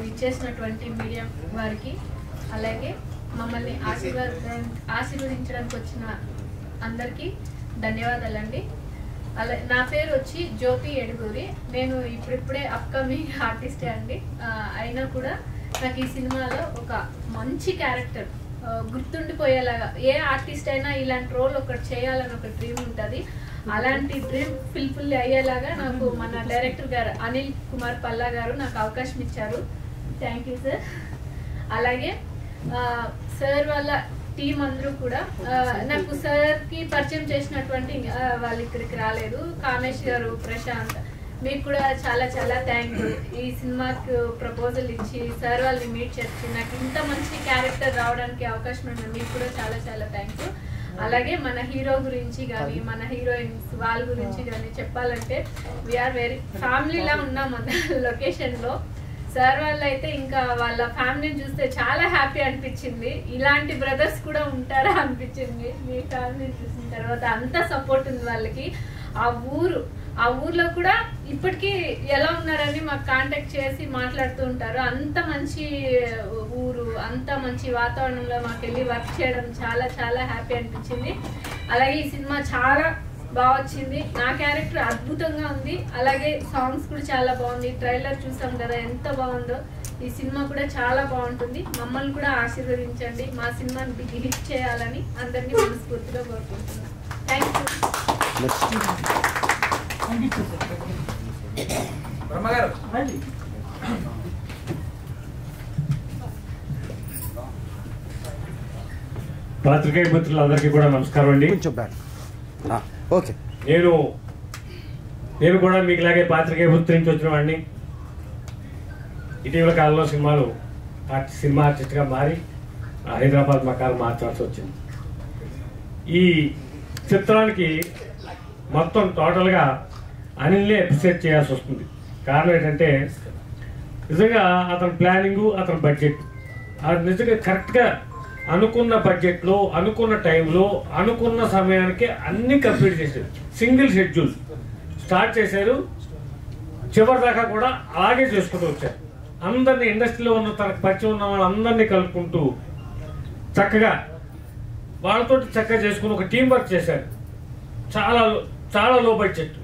ఇచ్చేసినటువంటి మీడియా వారికి, అలాగే మమ్మల్ని ఆశీర్వదించడానికి వచ్చిన అందరికీ ధన్యవాదాలండి. నా పేరు వచ్చి జ్యోతి ఎడుగూరి. నేను ఇప్పుడిప్పుడే అప్కమింగ్ ఆర్టిస్టే అండి. అయినా కూడా నాకు ఈ సినిమాలో ఒక మంచి క్యారెక్టర్ గుర్తుండిపోయేలాగా, ఏ ఆర్టిస్ట్ అయినా ఇలాంటి రోల్ ఒకటి చేయాలని ఒక డ్రీమ్ ఉంటుంది. అలాంటి డ్రీమ్ ఫుల్ఫిల్ అయ్యేలాగా నాకు మన డైరెక్టర్ గారు అనిల్ కుమార్ పల్లా గారు నాకు అవకాశం ఇచ్చారు. Thank you sir. అలాగే సార్ వాళ్ళ టీం అందరూ కూడా నాకు సార్కి పరిచయం చేసినటువంటి వాళ్ళు ఇక్కడికి రాలేదు. కామేష్ గారు, ప్రశాంత్, మీకు కూడా చాలా చాలా థ్యాంక్ యూ. ఈ సినిమాకు ప్రపోజల్ ఇచ్చి సార్ వాళ్ళని మీట్ చేసి నాకు ఇంత మంచి క్యారెక్టర్ రావడానికి అవకాశం ఉంది. మీకు కూడా చాలా చాలా థ్యాంక్ యూ. అలాగే మన హీరో గురించి కానీ మన హీరోయిన్స్ వాళ్ళ గురించి కానీ చెప్పాలంటే వీఆర్ వెరీ ఫ్యామిలీలా ఉన్నాం మన లొకేషన్లో. సార్ వాళ్ళు అయితే ఇంకా వాళ్ళ ఫ్యామిలీని చూస్తే చాలా హ్యాపీ అనిపించింది. ఇలాంటి బ్రదర్స్ కూడా ఉంటారా అనిపించింది మీ ఫ్యామిలీని చూసిన తర్వాత. అంత సపోర్ట్ ఉంది వాళ్ళకి. ఆ ఊర్లో కూడా ఇప్పటికీ ఎలా ఉన్నారని మాకు కాంటాక్ట్ చేసి మాట్లాడుతూ ఉంటారు. అంత మంచి ఊరు, అంత మంచి వాతావరణంలో మాకు వెళ్ళి వర్క్ చేయడం చాలా చాలా హ్యాపీ అనిపించింది. అలాగే ఈ సినిమా చాలా బాగా వచ్చింది. నా క్యారెక్టర్ అద్భుతంగా ఉంది. అలాగే సాంగ్స్ కూడా చాలా బాగుంది. ట్రైలర్ చూసాం కదా ఎంత బాగుందో. ఈ సినిమా కూడా చాలా బాగుంటుంది. మమ్మల్ని కూడా ఆశీర్వదించండి. మా సినిమాని బిగ్ హిట్ చేయాలని అందరినీ మనస్ఫూర్తిగా కోరుకుంటున్నాను. Thank you. పాత్రికేయ మిత్రులందరికీ కూడా నమస్కారం అండి. నేను కూడా మీకులాగే పాత్రికేయ వృత్తి నుంచి వచ్చిన వాడిని. ఇటీవల కాలంలో సినిమా ఆర్టిస్ట్గా మారి హైదరాబాద్ మకాలు మార్చాల్సి వచ్చింది. ఈ చిత్రానికి మొత్తం టోటల్గా అనిల్నే అప్రిషియేట్ చేయాల్సి వస్తుంది. కారణం ఏంటంటే నిజంగా అతని ప్లానింగు, అతని బడ్జెట్ నిజంగా కరెక్ట్గా అనుకున్న బడ్జెట్లో, అనుకున్న టైంలో, అనుకున్న సమయానికి అన్ని కంప్లీట్ చేశారు. సింగిల్ షెడ్యూల్ స్టార్ట్ చేశారు, చివరి దాకా కూడా అలాగే చేసుకుంటూ వచ్చారు. అందరినీ ఇండస్ట్రీలో ఉన్న తనకు పరిచయం ఉన్న వాళ్ళందరినీ కలుపుకుంటూ చక్కగా వాళ్ళతో చక్కగా చేసుకుని ఒక టీం వర్క్ చేశారు. చాలా చాలా లో బడ్జెట్,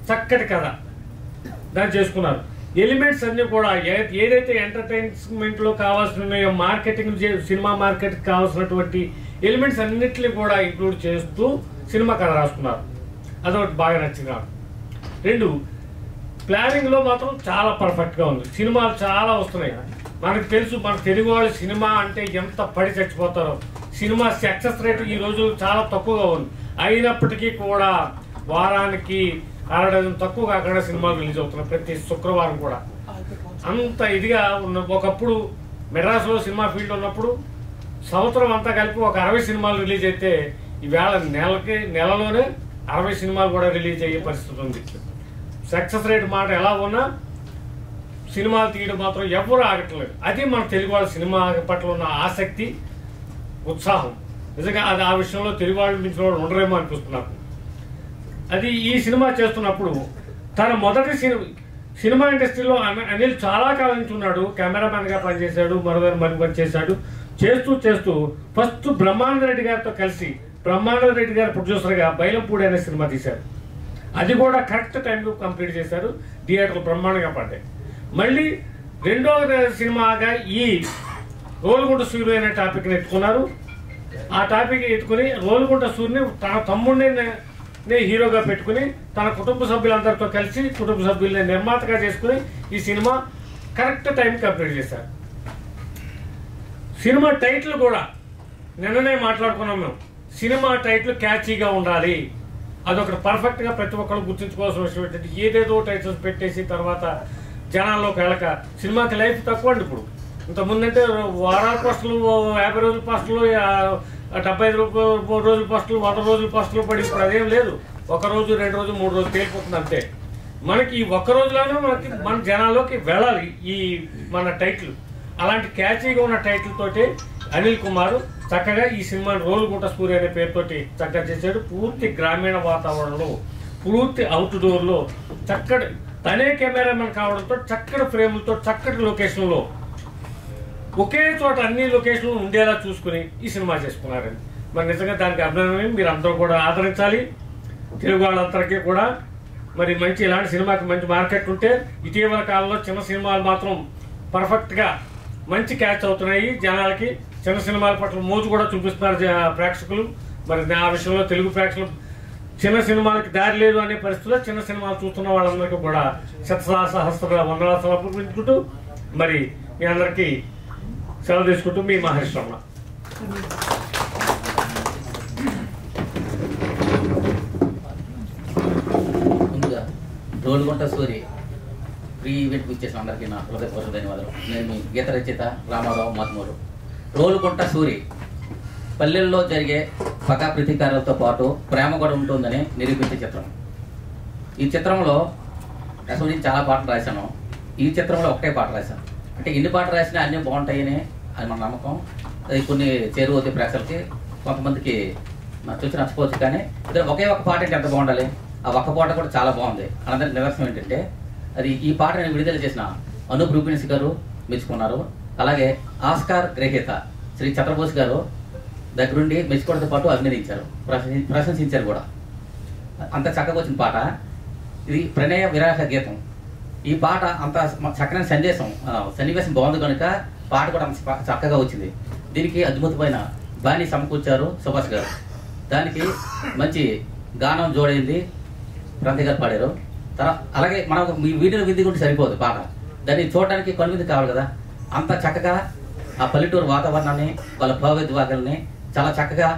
చక్కటి కథ దాన్ని చేసుకున్నారు. ఎలిమెంట్స్ అన్నీ కూడా ఏదైతే ఎంటర్టైన్మెంట్లో కావాల్సినాయో, మార్కెటింగ్ సినిమా మార్కెట్కి కావాల్సినటువంటి ఎలిమెంట్స్ అన్నింటినీ కూడా ఇంక్లూడ్ చేస్తూ సినిమా కథ రాసుకున్నారు. అదొకటి బాగా నచ్చింది నాకు. 2, ప్లానింగ్లో మాత్రం చాలా పర్ఫెక్ట్గా ఉంది. సినిమాలు చాలా వస్తున్నాయి. మనకు తెలుసు, మన తెలుగు వాళ్ళు సినిమా అంటే ఎంత పడి చచ్చిపోతారో. సినిమా సక్సెస్ రేటు ఈ రోజు చాలా తక్కువగా ఉంది. అయినప్పటికీ కూడా వారానికి 6 డజన్ తక్కువ కాకుండా సినిమాలు రిలీజ్ అవుతున్నాయి ప్రతి శుక్రవారం కూడా. అంత ఇదిగా ఉన్న ఒకప్పుడు మెడ్రాస్లో సినిమా ఫీల్డ్ ఉన్నప్పుడు సంవత్సరం అంతా కలిపి ఒక 60 సినిమాలు రిలీజ్ అయితే ఈవేళ నెలలోనే 60 సినిమాలు కూడా రిలీజ్ అయ్యే పరిస్థితి ఉంది. సక్సెస్ రేట్ మాట ఎలా ఉన్నా సినిమాలు తీయడం మాత్రం ఎవరు ఆగట్లేదు. అది మన తెలుగు వాళ్ళ సినిమా పట్ల ఉన్న ఆసక్తి, ఉత్సాహం. నిజంగా అది ఆ విషయంలో తెలుగు వాళ్ళు మించిన వాళ్ళు ఉండరేమో అనిపిస్తున్నారు. అది ఈ సినిమా చేస్తున్నప్పుడు తన మొదటి సినిమా ఇండస్ట్రీలో అనిల్ చాలా కాలం నుంచి ఉన్నాడు. కెమెరామెన్గా పనిచేశాడు, మరి పని చేశాడు. చేస్తూ ఫస్ట్ బ్రహ్మానంద రెడ్డి గారితో కలిసి బ్రహ్మానంద రెడ్డి గారి ప్రొడ్యూసర్గా బైలంపూడి అనే సినిమా తీశారు. అది కూడా కరెక్ట్ టైంలో కంప్లీట్ చేశారు. థియేటర్లు బ్రహ్మాండంగా పడ్డాయి. మళ్ళీ రెండవ సినిమాగా ఈ రోలుగుంట సూర్యుడు అనే టాపిక్ని ఎత్తుకున్నారు. ఆ టాపిక్ ఎత్తుకుని రోలుగుంట సూర్యుని తన తమ్ముడిని హీరోగా పెట్టుకుని తన కుటుంబ సభ్యులందరితో కలిసి కుటుంబ సభ్యుల్ని నిర్మాతగా చేసుకుని ఈ సినిమా కరెక్ట్ టైం కంప్లీట్ చేశారు. సినిమా టైటిల్ కూడా నిన్ననే మాట్లాడుకున్నాం మేము. సినిమా టైటిల్ క్యాచీగా ఉండాలి. అదొకటి పర్ఫెక్ట్గా ప్రతి ఒక్కరు గుర్తుంచుకోవాల్సిన విషయం ఏంటంటే ఏదేదో టైటిల్స్ పెట్టేసి తర్వాత జనాల్లోకి వెళ్ళక సినిమాకి లైఫ్ తక్కువ అండి. ఇప్పుడు ఇంతకుముందంటే వారాల పోస్టులు, 50 రోజుల పోస్టులు, 75 రోజుల పోస్టులు, 100 రోజుల పోస్టులు పడి ఇప్పుడు అదేం లేదు. 1 రోజు, 2 రోజు, 3 రోజులు తేలిపోతుంది అంతే. మనకి ఈ 1 రోజులోనే మన జనాల్లోకి వెళ్ళాలి ఈ మన టైటిల్. అలాంటి క్యాచీగా ఉన్న టైటిల్ తోటి అనిల్ కుమార్ చక్కగా ఈ సినిమాని రోలుగుంట సూర్య అనే పేరుతోటి చక్కగా చేశాడు. పూర్తి గ్రామీణ వాతావరణంలో, పూర్తి అవుట్డోర్లో చక్కటి తనే కెమెరామెన్ కావడంతో చక్కటి ఫ్రేములతో చక్కటి లొకేషన్లో ఒకే చోట అన్ని లొకేషన్లు ఉండేలా చూసుకుని ఈ సినిమా చేసుకున్నారండి. మరి నిజంగా దానికి అభినందన మీరు అందరూ కూడా ఆదరించాలి. తెలుగు వాళ్ళందరికీ కూడా మరి మంచి ఇలాంటి సినిమాకి మంచి మార్కెట్ ఉంటే, ఇటీవల కాలంలో చిన్న సినిమాలు మాత్రం పర్ఫెక్ట్గా మంచి క్యాచ్ అవుతున్నాయి. జనాలకి చిన్న సినిమాల పట్ల మోజు కూడా చూపిస్తున్నారు ప్రేక్షకులు. మరి ఆ విషయంలో తెలుగు ప్రేక్షకులు చిన్న సినిమాలకి దారి లేదు అనే పరిస్థితుల్లో చిన్న సినిమాలు చూస్తున్న వాళ్ళందరికీ కూడా సహస్ర వందనాలు సమర్పించుకుంటూ మరి మీ అందరికీ సెలవు తీసుకుంటూ మీ మహేష్ రమణ. ముందుగా రోలుగుంట సూరి ప్రీ ఈవెంట్ ఇచ్చేసిన అందరికీ నా హృదయపూర్వక ధన్యవాదాలు. నేను మీ గీత రచయిత రామారావు మాత్మూరు. రోలుగుంట సూరి పల్లెల్లో జరిగే పగా ప్రతీకారాలతో పాటు ప్రేమ కూడా ఉంటుందని నిరూపించే చిత్రం. ఈ చిత్రంలో అసలు నేను చాలా పాటలు రాశాను. ఈ చిత్రంలో ఒకటే పాట రాశాను. అంటే ఎన్ని పాటలు రాసినా అన్నీ బాగుంటాయని అది మన నమ్మకం. అది కొన్ని చేరువవుతాయి ప్రేక్షకులకి, కొంతమందికి చూసి నచ్చపోవచ్చు. కానీ ఇద్దరు ఒకే ఒక పాట అంటే ఎంత బాగుండాలి. ఆ ఒక్క పాట కూడా చాలా బాగుంది. అందరికి నిదర్శనం ఏంటంటే అది ఈ పాట నేను విడుదల చేసిన అనూప్ రూపిన్స్ గారు మెచ్చుకున్నారు. అలాగే ఆస్కార్ గ్రహీత శ్రీ చంద్రబోస్ గారు దగ్గరుండి మెచ్చుకోవడంతో పాటు అభినందించారు, ప్రశంసించారు కూడా. అంత చక్కగా వచ్చిన పాట ఇది. ప్రణయ విరాహ గీతం. ఈ పాట అంత చక్కని సన్నివేశం బాగుంది కనుక పాట కూడా అంత చక్కగా వచ్చింది. దీనికి అద్భుతమైన బాణి సమకూర్చారు సుభాష్ గారు. దానికి మంచి గానం జోడైంది, క్రాంతి గారు పాడారు. అలాగే మనకు మీ వీడియోలో వింది కూడా సరిపోదు పాట, దాన్ని చూడడానికి కనువింది కావాలి కదా. అంత చక్కగా ఆ పల్లెటూరు వాతావరణాన్ని, వాళ్ళ భావోద్వేగాల్ని చాలా చక్కగా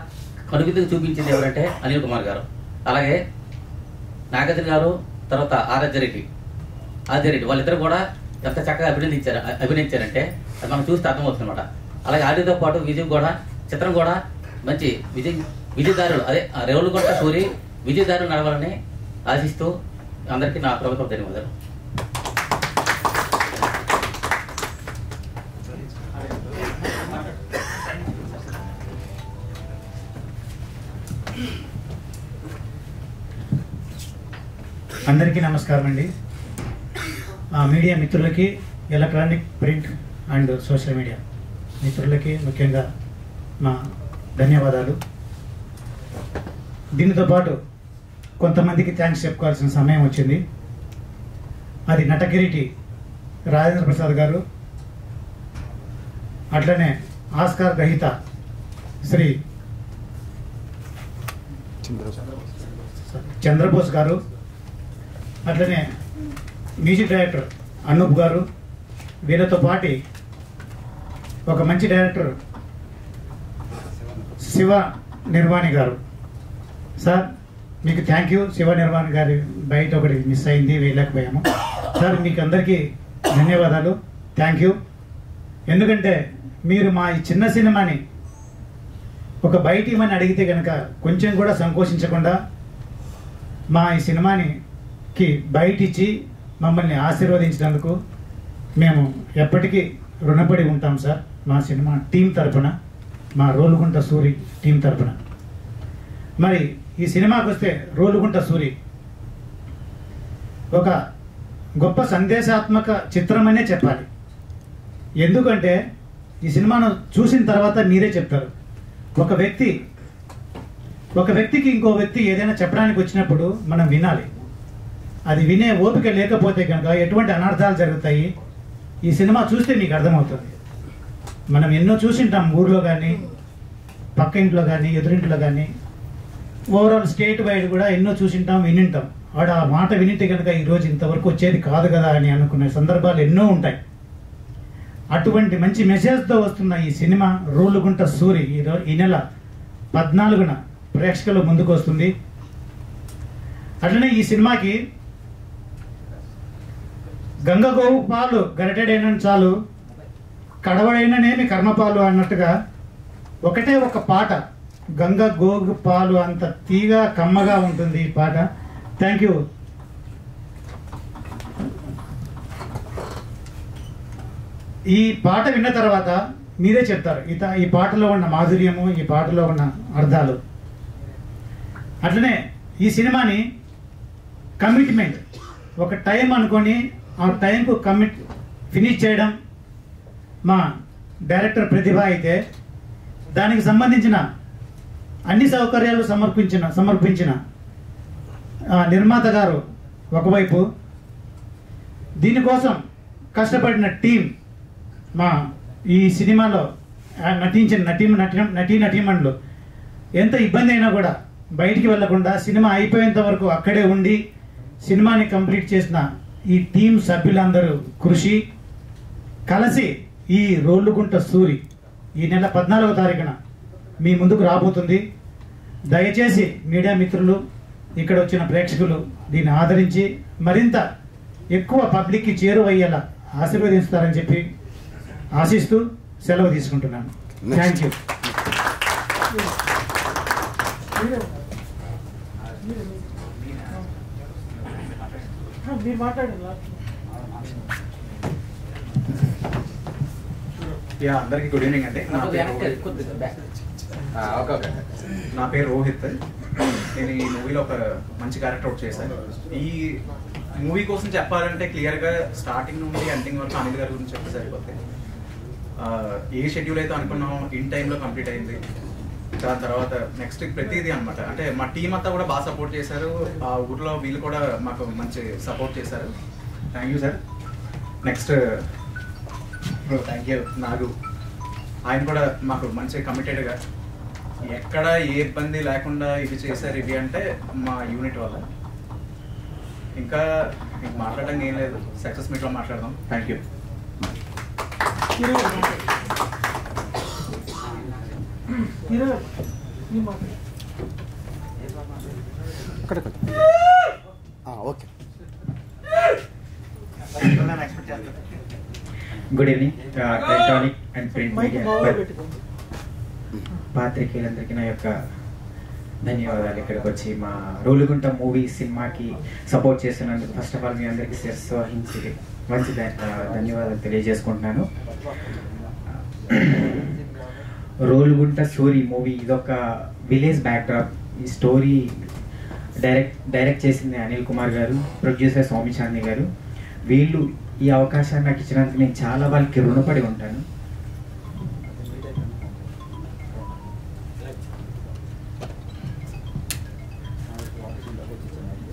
కనువిందుకు చూపించింది ఎవరంటే అనిల్ కుమార్ గారు. అలాగే నాగార్జున గారు, తర్వాత ఆదిరెడ్డి వాళ్ళిద్దరు కూడా ఎంత చక్కగా అభినయించారంటే అది మనం చూస్తే అర్థమవుతుంది అనమాట. అలాగే ఆడితో పాటు విజయ్ కూడా చిత్రం కూడా మంచి విజయదారులు, అదే రోలుగుంట సూరి విజయదారులు నడవాలని ఆశిస్తూ అందరికీ నా ప్రభుత్వం ధన్యవాదాలు. అందరికీ నమస్కారం అండి. మీడియా మిత్రులకి, electronic, print and social media మిత్రులకి ముఖ్యంగా మా ధన్యవాదాలు. దీనితో పాటు కొంతమందికి థ్యాంక్స్ చెప్పుకోవాల్సిన సమయం వచ్చింది. అది నటకిరీటి రాజేంద్ర ప్రసాద్ గారు, అట్లనే ఆస్కార్ గ్రహీత శ్రీ చంద్రబోస్ గారు, అట్లనే మ్యూజిక్ డైరెక్టర్ అనూప్ గారు, వీళ్ళతో పాటు ఒక మంచి డైరెక్టర్ శివ నిర్వాణి గారు. సార్ మీకు థ్యాంక్ యూ. శివ నిర్వాణి గారి బయట ఒకటి మిస్ అయింది, వెళ్ళలేకపోయాము. సార్ మీకు అందరికీ ధన్యవాదాలు, థ్యాంక్ యూ. ఎందుకంటే మీరు మా ఈ చిన్న సినిమాని ఒక బయట ఇవ్వని అడిగితే కనుక కొంచెం కూడా సంకోచించకుండా మా ఈ సినిమాకి బయట ఇచ్చి మమ్మల్ని ఆశీర్వదించినందుకు మేము ఎప్పటికీ రుణపడి ఉంటాం సార్. మా సినిమా టీం తరపున, మా రోలుగుంట సూరి టీం తరపున. మరి ఈ సినిమాకి వస్తే రోలుగుంట సూరి ఒక గొప్ప సందేశాత్మక చిత్రమనే చెప్పాలి. ఎందుకంటే ఈ సినిమాను చూసిన తర్వాత మీరే చెప్తారు. ఒక వ్యక్తికి ఇంకో వ్యక్తి ఏదైనా చెప్పడానికి వచ్చినప్పుడు మనం వినాలి. అది వినే ఓపిక లేకపోతే కనుక ఎటువంటి అనర్థాలు జరుగుతాయి ఈ సినిమా చూస్తే మీకు అర్థమవుతుంది. మనం ఎన్నో చూసింటాం, ఊర్లో కానీ, పక్క ఇంట్లో కానీ, ఎదురింట్లో కానీ, ఓవరాల్ స్టేట్ వైడ్ కూడా ఎన్నో చూసింటాం, వినింటాం. వాడు ఆ మాట వినింటే కనుక ఈరోజు ఇంతవరకు వచ్చేది కాదు కదా అని అనుకునే సందర్భాలు ఎన్నో ఉంటాయి. అటువంటి మంచి మెసేజ్తో వస్తున్న ఈ సినిమా రోలుగుంట సూరి ఈ నెల 14న ప్రేక్షకుల ముందుకు వస్తుంది. అట్లనే ఈ సినిమాకి గంగగోవు పాలు గరిటెడైన చాలు, కడవడైననేమి కర్మపాలు అన్నట్టుగా ఒకటే ఒక పాట, గంగ గోగు పాలు అంత తీగా కమ్మగా ఉంటుంది ఈ పాట. Thank you. ఈ పాట విన్న తర్వాత మీరే చెప్తారు ఈ పాటలో ఉన్న మాధుర్యము, ఈ పాటలో ఉన్న అర్థాలు. అట్లనే ఈ సినిమాని కమిట్మెంట్ ఒక టైం అనుకొని ఆ టైంకు ఫినిష్ చేయడం మా డైరెక్టర్ ప్రతిభ అయితే, దానికి సంబంధించిన అన్ని సౌకర్యాలు సమర్పించిన నిర్మాత గారు ఒకవైపు, దీనికోసం కష్టపడిన టీం, మా ఈ సినిమాలో నటించిన నటీమణులు ఎంత ఇబ్బంది అయినా కూడా బయటికి వెళ్లకుండా సినిమా అయిపోయేంత వరకు అక్కడే ఉండి సినిమాని కంప్లీట్ చేసిన ఈ టీం సభ్యులందరూ కృషి కలిసి ఈ రోలుగుంట సూరి ఈ నెల 14వ తారీఖున మీ ముందుకు రాబోతుంది. దయచేసి మీడియా మిత్రులు, ఇక్కడ వచ్చిన ప్రేక్షకులు దీన్ని ఆదరించి మరింత ఎక్కువ పబ్లిక్కి చేరువయ్యేలా ఆశీర్వదిస్తారని చెప్పి ఆశిస్తూ సెలవు తీసుకుంటున్నాను. Thank you. అందరికీ గుడ్ ఈవినింగ్ అండి. నా పేరు రోహిత్. నేను ఈ మూవీలో ఒక మంచి క్యారెక్టర్ అవుట్ చేశాను. ఈ మూవీ కోసం చెప్పాలంటే క్లియర్గా స్టార్టింగ్ నుండి ఎండింగ్ వరకు అనిల్ గారి గురించి చెప్తే సరిపోతుంది. ఏ షెడ్యూల్ అయితే అనుకున్నామో ఇన్ టైంలో కంప్లీట్ అయింది. దాని తర్వాత నెక్స్ట్ ప్రతిదీ అనమాట. అంటే మా టీం అంతా కూడా బాగా సపోర్ట్ చేశారు. ఆ ఊర్లో వీళ్ళు కూడా మాకు మంచి సపోర్ట్ చేశారు. Thank you sir. Next thank you Nagu. ఆయన కూడా మాకు మంచి కమిటెడ్గా ఎక్కడ ఏ ఇబ్బంది లేకుండా ఇది చేశారు. ఇవి అంటే మా యూనిట్ వల్ల. ఇంకా మాట్లాడడం ఏం లేదు, సక్సెస్ మీట్లో మాట్లాడదాం. Thank you. Good evening electronic and print media పాత్రికేయులందరికీ నా యొక్క ధన్యవాదాలు. ఇక్కడికి వచ్చి మా రోలుగుంట మూవీ సినిమాకి సపోర్ట్ చేస్తున్నందుకు ఫస్ట్ ఆఫ్ ఆల్ మీ అందరికీ శిరస్సు వహించి మంచి ధన్యవాదాలు తెలియజేసుకుంటున్నాను. రోలుగుంట సూరి మూవీ ఇదొక విలేజ్ బ్యాక్డ్రాప్. ఈ స్టోరీ డైరెక్ట్ చేసింది అనిల్ కుమార్ గారు, ప్రొడ్యూసర్ స్వామి చాందీ గారు. వీళ్ళు ఈ అవకాశాన్ని నాకు ఇచ్చినందుకు నేను చాలా వాళ్ళకి రుణపడి ఉంటాను.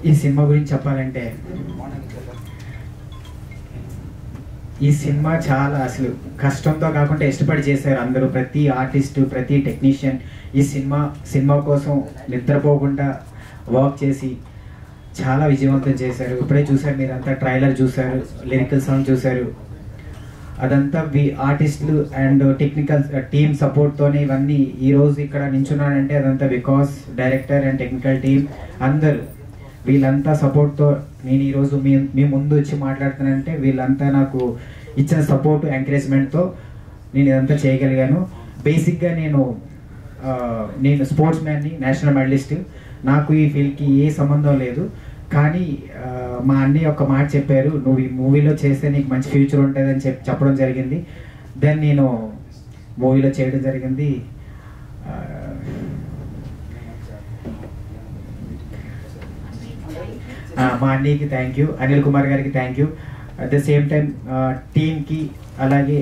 ఈ సినిమా గురించి చెప్పాలంటే ఈ సినిమా చాలా అసలు కష్టంతో కాకుండా ఇష్టపడి చేశారు అందరూ. ప్రతి ఆర్టిస్టు, ప్రతి టెక్నీషియన్ ఈ సినిమా కోసం నిద్రపోకుండా వర్క్ చేసి చాలా విజయవంతం చేశారు. ఇప్పుడే చూసారు మీరంతా, ట్రైలర్ చూసారు, లిరికల్ సాంగ్ చూసారు. అదంతా ఆర్టిస్టులు అండ్ టెక్నికల్ టీమ్ సపోర్ట్తోనే ఇవన్నీ ఈరోజు ఇక్కడ నించున్నానంటే అదంతా because director and technical team అందరూ వీళ్ళంతా సపోర్ట్తో నేను ఈరోజు మీ ముందు వచ్చి మాట్లాడుతానంటే వీళ్ళంతా నాకు ఇచ్చిన సపోర్ట్, ఎంకరేజ్మెంట్తో నేను ఇదంతా చేయగలిగాను. బేసిక్గా నేను స్పోర్ట్స్ మ్యాన్ని, నేషనల్ మెడలిస్ట్. నాకు ఈ ఫీల్డ్కి ఏ సంబంధం లేదు. కానీ మా అన్నయ్య ఒక మాట చెప్పారు, నువ్వు ఈ మూవీలో చేస్తే నీకు మంచి ఫ్యూచర్ ఉంటుందని చెప్పడం జరిగింది. దెన్ నేను మూవీలో చేయడం జరిగింది. మా అన్నయ్యకి థ్యాంక్ యూ, అనిల్ కుమార్ గారికి thank you. At the same time టీమ్కి, అలాగే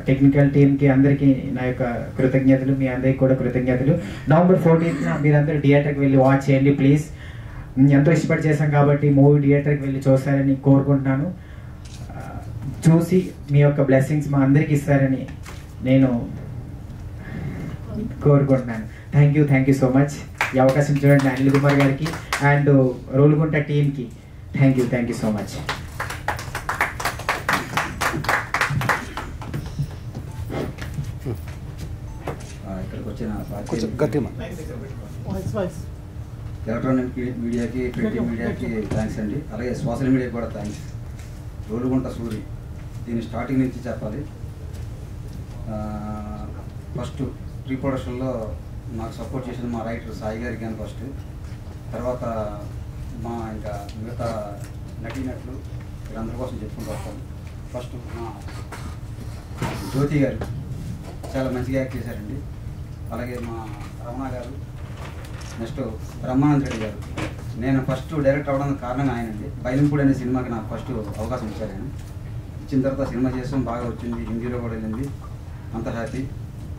టెక్నికల్ టీమ్కి అందరికీ నా యొక్క కృతజ్ఞతలు. మీ అందరికీ కూడా కృతజ్ఞతలు. నవంబర్ 14th మీరందరూ థియేటర్కి వెళ్ళి వాచ్ చేయండి ప్లీజ్. ఎంతో ఇష్టపడి చేశాం కాబట్టి మూవీ థియేటర్కి వెళ్ళి చూస్తారని కోరుకుంటున్నాను. చూసి మీ యొక్క బ్లెస్సింగ్స్ మా అందరికి ఇస్తారని నేను కోరుకుంటున్నాను. Thank you so much. ఈ అవకాశం చూడండి అనిల్ కుమార్ గారికి అండ్ రోలుగుంట టీమ్కి థ్యాంక్ యూ సో మచ్. ఇక్కడికి వచ్చిన ఎలక్ట్రానిక్ మీడియాకి, ప్రింట్ మీడియాకి థ్యాంక్స్ అండి. అలాగే సోషల్ మీడియాకి కూడా థ్యాంక్స్. రోలుగుంట సూరి దీని స్టార్టింగ్ నుంచి చెప్పాలి. ఫస్ట్ ప్రీ ప్రొడక్షన్లో నాకు సపోర్ట్ చేసిన మా రైటర్ సాయి గారికి కానీ ఫస్ట్, తర్వాత మా ఇంకా మిగతా నటీనటులు వీళ్ళందరి కోసం చెప్పుకుంటూ వస్తాను. ఫస్ట్ మా జ్యోతి గారు చాలా మంచిగా యాక్ట్ చేశారండి. అలాగే మా రమణ గారు, నెక్స్ట్ బ్రహ్మానంద రెడ్డి గారు నేను ఫస్ట్ డైరెక్ట్ అవ్వడానికి కారణం ఆయనండి. బైలంపూడి అనే సినిమాకి నాకు ఫస్ట్ అవకాశం ఇచ్చారు ఆయన. ఇచ్చిన తర్వాత సినిమా చేసాం, బాగా వచ్చింది, హిందీలో కూడా వెళ్ళింది, అంత హ్యాపీ.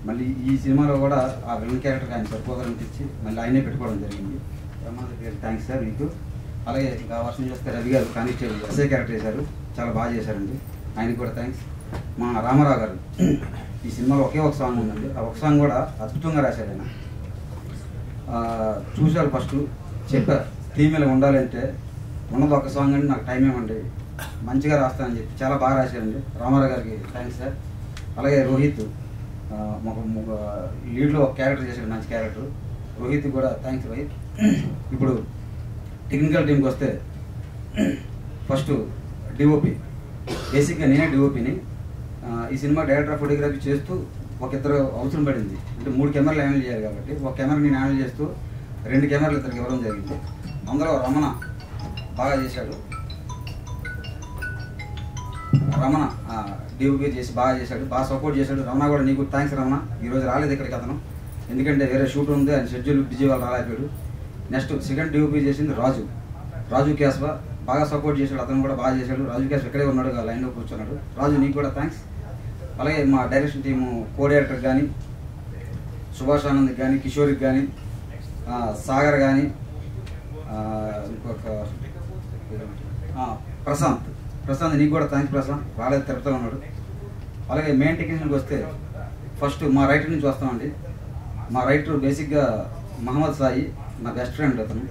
మళ్ళీ ఈ సినిమాలో కూడా ఆ విలన్ క్యారెక్టర్ ఆయన సరిపోదనిపించి మళ్ళీ ఆయనే పెట్టుకోవడం జరిగింది. థ్యాంక్స్ సార్ మీకు. అలాగే ఇంకా వర్షం చేస్తే రవి గారు కానిస్టేబుల్ ఎస్ఐ క్యారెక్టర్ చేశారు, చాలా బాగా చేశారండి, ఆయనకి కూడా థ్యాంక్స్. మా రామారావు గారు ఈ సినిమాలో ఒకే ఒక సాంగ్ ఉందండి, ఆ ఒక సాంగ్ కూడా అద్భుతంగా రాశారు ఆయన. చూశారు ఫస్ట్, చెప్పారు థీమ్ ఇలా ఉండాలంటే ఉన్నది ఒక సాంగ్ అండి, నాకు టైం ఇవ్వండి, మంచిగా రాస్తానని చెప్పి చాలా బాగా రాశారండి. రామారావు గారికి థ్యాంక్స్ సార్. అలాగే రోహిత్ లీడ్లో ఒక క్యారెక్టర్ చేశాడు, మంచి క్యారెక్టర్. రోహిత్ కూడా థ్యాంక్స్ రోహిత్. ఇప్పుడు టెక్నికల్ టీంకి వస్తే ఫస్ట్ డిఓపి, బేసిక్గా నేనే డిఓపిని. ఈ సినిమా డైరెక్టర్ ఆఫ్ ఫోటోగ్రఫీ చేస్తూ ఒక ఇద్దరు అవసరం పడింది, అంటే 3 కెమెరాలు హ్యాండిల్ చేయాలి కాబట్టి ఒక కెమెరా నేను హ్యాండిల్ చేస్తూ 2 కెమెరాలు ఇద్దరికి ఇవ్వడం జరిగింది. అందులో రమణ బాగా చేశాడు, రమణ డిఓపి చేసి బాగా చేశాడు, బాగా సపోర్ట్ చేశాడు. రమణ కూడా నీకు థ్యాంక్స్ రమణ. ఈరోజు రాలేదు ఇక్కడికి అతను, ఎందుకంటే వేరే షూట్ ఉంది, ఆయన షెడ్యూల్ బిజీ వాళ్ళు రాలేకపోయాడు. నెక్స్ట్ సెకండ్ డిఓపి చేసింది రాజు కేశవ, బాగా సపోర్ట్ చేశాడు, అతను కూడా బాగా చేశాడు. రాజు కేశవ ఇక్కడే ఉన్నాడు, లైన్లో కూర్చున్నాడు. రాజు నీకు కూడా థ్యాంక్స్. అలాగే మా డైరెక్షన్ టీము కో డైరెక్టర్ కానీ, సుభాష్ ఆనంద్కి కానీ, కిషోర్కి కానీ, సాగర్ కానీ, ఇంకొక ప్రశాంత్ నీకు కూడా థ్యాంక్స్ ప్రశాంత్, రాలేదు తిరుపతిలో ఉన్నాడు. అలాగే మెయిన్ టెక్నీషియన్కి వస్తే ఫస్ట్ మా రైటర్ నుంచి వస్తామండి. మా రైటర్ బేసిక్గా మహమ్మద్ సాయి, నా బెస్ట్ ఫ్రెండ్ అతను.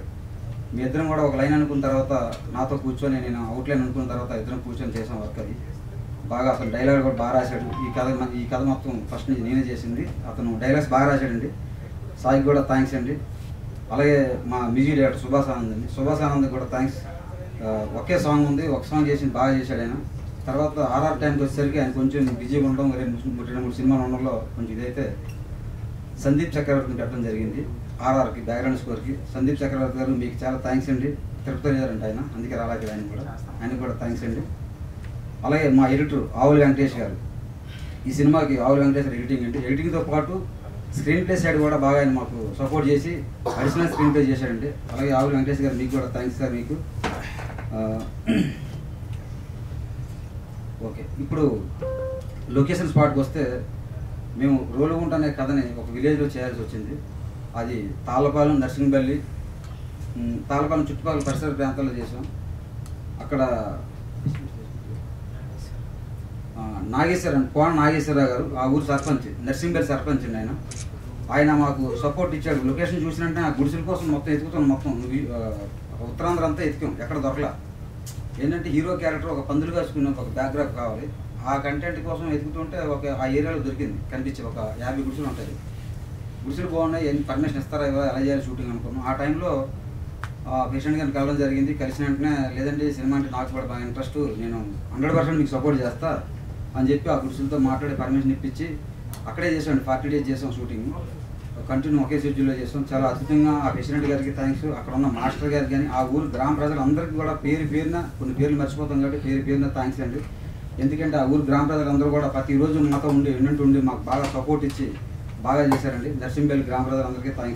మీ ఇద్దరం కూడా ఒక లైన్ అనుకున్న తర్వాత నాతో కూర్చొని, నేను అవుట్లైన్ అనుకున్న తర్వాత ఇద్దరం కూర్చొని చేసాం వర్క్. అది బాగా అతను డైలాగ్ కూడా బాగా రాశాడు. ఈ కథ మొత్తం ఫస్ట్ నుంచి నేనే చేసింది, అతను డైలాగ్స్ బాగా రాశాడండి. సాయికి కూడా థ్యాంక్స్ అండి. అలాగే మా మ్యూజిక్ డైరెక్టర్ సుభాష్ ఆనంద్ అండి, సుభాష్ ఆనంద్కి కూడా థ్యాంక్స్. ఒకే సాంగ్ ఉంది, ఒక సాంగ్ చేసింది బాగా చేశాడు ఆయన. తర్వాత ఆర్ఆర్ టైంకి వచ్చేసరికి ఆయన కొంచెం బిజీగా ఉండడం, 2-3 సినిమాలు ఉండడంలో కొంచెం ఇదైతే సందీప్ చక్రవర్తిని పెట్టడం జరిగింది ఆర్ఆర్కి బ్యాక్గ్రౌండ్ స్కోర్కి. సందీప్ చక్రవర్తి గారు మీకు చాలా థ్యాంక్స్ అండి, తిరుపతి అయ్యారంటే ఆయన, అందుకే రాలేదు ఆయనకు కూడా థ్యాంక్స్ అండి. అలాగే మా ఎడిటర్ ఆవుల వెంకటేష్ గారు, ఈ సినిమాకి ఆవుల వెంకటేష్ ఎడిటింగ్ అండి. ఎడిటింగ్తో పాటు స్క్రీన్ ప్లే సైడ్ కూడా బాగా ఆయన మాకు సపోర్ట్ చేసి అడిషనల్ స్క్రీన్ ప్లే చేశాడండి. అలాగే ఆవుల వెంకటేష్ గారు మీకు కూడా థ్యాంక్స్ సార్ మీకు. ఓకే, ఇప్పుడు లొకేషన్ స్పాట్కి వస్తే మేము రోలుగుంట అనే కథని ఒక విలేజ్లో చేయాల్సి వచ్చింది. అది తాళ్ళపాలెం, నర్సింగ్పల్లి, తాళ్ళపాలెం చుట్టుపక్కల పరిసర ప్రాంతాల్లో చేసాం. అక్కడ కోన నాగేశ్వరరావు గారు ఆ ఊరు సర్పంచ్, నర్సింగ్పల్లి సర్పంచ్ అండి ఆయన మాకు సపోర్ట్ ఇచ్చాడు. లొకేషన్ చూసినట్టే ఆ గుడిసెల కోసం మొత్తం ఎత్తుకుతాం, మొత్తం ఉత్తరాంధ్ర అంతా ఎత్తుకాం, ఎక్కడ దొరకలా. ఏంటంటే హీరో క్యారెక్టర్ ఒక పందులు కాసుకున్న ఒక బ్యాక్గ్రాఫ్ కావాలి, ఆ కంటెంట్ కోసం ఎదుగుతుంటే ఆ ఏరియాలో దొరికింది, కనిపించి ఒక 50 గుడిసెలు ఉంటాయి. గుడిసెలు బాగున్నాయి, పర్మిషన్ ఇస్తారా ఎలా చేయాలి షూటింగ్ అనుకున్నాం. ఆ టైంలో పేషెంట్ గారిని కలవడం జరిగింది. కలిసిన వెంటనే లేదంటే సినిమా అంటే నాకు కూడా బాగా ఇంట్రెస్ట్, నేను 100% మీకు సపోర్ట్ చేస్తా అని చెప్పి ఆ గుడిసెలతో మాట్లాడి పర్మిషన్ ఇప్పించి అక్కడే చేసాం. 40 days చేసాం షూటింగ్, కంటిన్యూ ఒకే షెడ్యూల్లో చేసాం. చాలా అద్భుతంగా ఆ ప్రెసిడెంట్ గారికి థ్యాంక్స్, అక్కడ ఉన్న మాస్టర్ గారికి కానీ, ఆ ఊరు గ్రామ ప్రజలందరికీ కూడా పేరున కొన్ని పేర్లు మర్చిపోతాం కాబట్టి పేరున థ్యాంక్స్ అండి. ఎందుకంటే ఆ ఊరు గ్రామ ప్రజలందరూ కూడా ప్రతిరోజు మాతో ఉండి మాకు బాగా సపోర్ట్ ఇచ్చి బాగా చేశారండి. నర్సింపల్లి గ్రామ ప్రజలందరికీ థ్యాంక్స్.